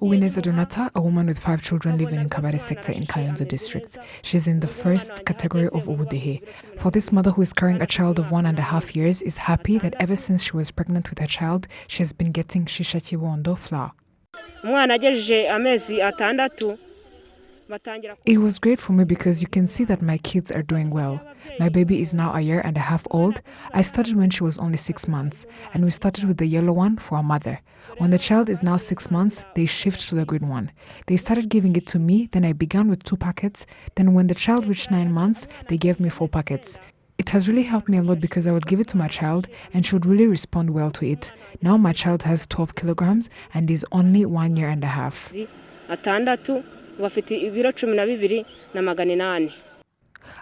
Uwineza Donata, a woman with 5 children living in Kabare sector in Kayonza district. She's in the first category of ubudehe. For this mother who is carrying a child of 1.5 years is happy that ever since she was pregnant with her child, she has been getting Shisha Kibondo flour. It was great for me because you can see that my kids are doing well. My baby is now 1.5 years old. I started when she was only 6 months, and we started with the yellow one for a mother. When the child is now 6 months, they shift to the green one. They started giving it to me, then I began with 2 packets. Then when the child reached 9 months, they gave me 4 packets. It has really helped me a lot because I would give it to my child and she would really respond well to it. Now my child has 12 kilograms and is only 1.5 years.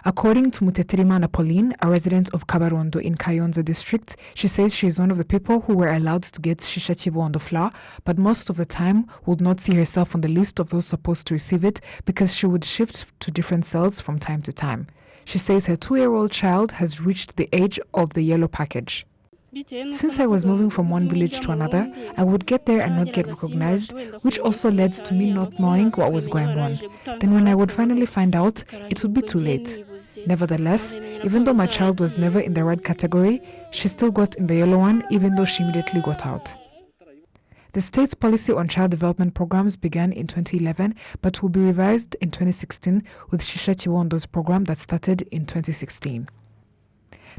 According to Muteterimana Pauline, a resident of Kabarondo in Kayonza district, she says she is one of the people who were allowed to get Shisha Kibondo flour, but most of the time would not see herself on the list of those supposed to receive it because she would shift to different cells from time to time. She says her 2-year-old child has reached the age of the yellow package. Since I was moving from one village to another, I would get there and not get recognized, which also led to me not knowing what was going on. Then when I would finally find out, it would be too late. Nevertheless, even though my child was never in the red category, she still got in the yellow one, even though she immediately got out. The state's policy on child development programs began in 2011, but will be revised in 2016 with Shisha Kibondo's program that started in 2016.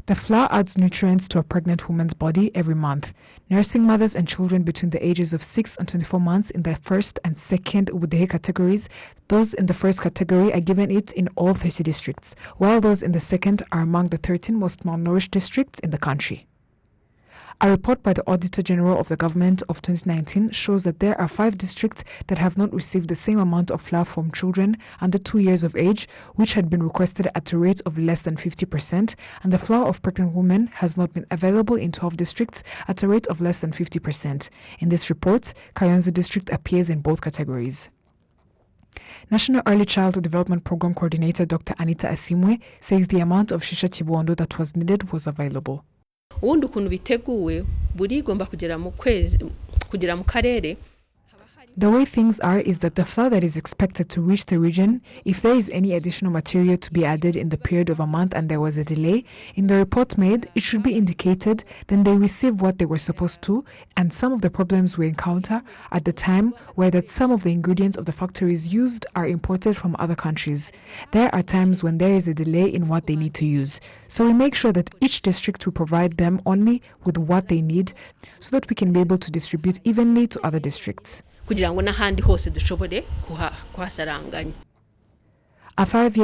The flour adds nutrients to a pregnant woman's body every month. Nursing mothers and children between the ages of 6 and 24 months in the first and second ubudehe categories, those in the first category are given it in all 30 districts, while those in the second are among the 13 most malnourished districts in the country. A report by the Auditor General of the Government of 2019 shows that there are 5 districts that have not received the same amount of flour from children under 2 years of age, which had been requested at a rate of less than 50%, and the flour of pregnant women has not been available in 12 districts at a rate of less than 50%. In this report, Kayonza district appears in both categories. National Early Childhood Development Program Coordinator Dr. Anita Asimwe says the amount of Shisha Kibondo that was needed was available. Ubundi ukuntu biteguwe burigomba kugera mu karere. The way things are is that the flour that is expected to reach the region, if there is any additional material to be added in the period of a month and there was a delay, in the report made, it should be indicated, then they receive what they were supposed to, and some of the problems we encounter at the time were that some of the ingredients of the factories used are imported from other countries. There are times when there is a delay in what they need to use. So we make sure that each district will provide them only with what they need so that we can be able to distribute evenly to other districts. A 5-year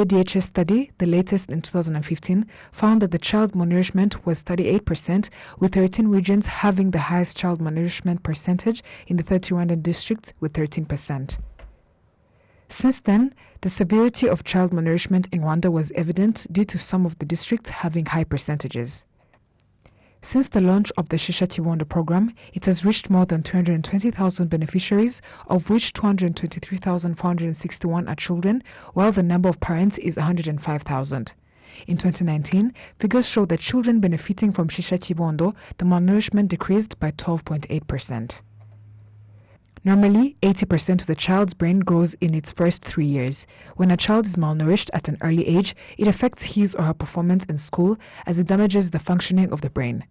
DHS study, the latest in 2015, found that the child malnourishment was 38%, with 13 regions having the highest child malnourishment percentage in the 30 Rwandan districts with 13%. Since then, the severity of child malnourishment in Rwanda was evident due to some of the districts having high percentages. Since the launch of the Shisha Kibondo program, it has reached more than 320,000 beneficiaries, of which 223,461 are children, while the number of parents is 105,000. In 2019, figures show that children benefiting from Shisha Kibondo, the malnourishment decreased by 12.8%. Normally, 80% of the child's brain grows in its first 3 years. When a child is malnourished at an early age, it affects his or her performance in school as it damages the functioning of the brain.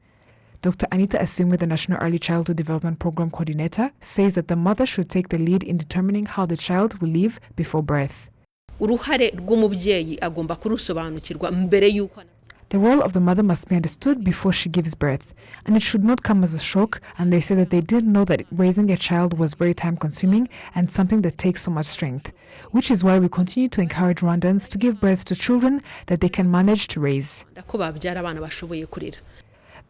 Dr. Anita Asimwe, the National Early Childhood Development Program Coordinator, says that the mother should take the lead in determining how the child will live before birth. The role of the mother must be understood before she gives birth, and it should not come as a shock, and they say that they didn't know that raising a child was very time-consuming and something that takes so much strength, which is why we continue to encourage Rwandans to give birth to children that they can manage to raise.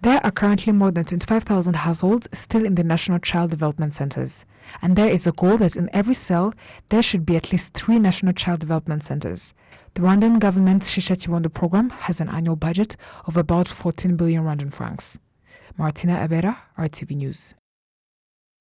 There are currently more than 25,000 households still in the National Child Development Centers, and there is a goal that in every cell there should be at least 3 National Child Development Centers. The Rwandan government's Shisha Kibondo program has an annual budget of about 14 billion Rwandan francs. Martina Abera, RTV News.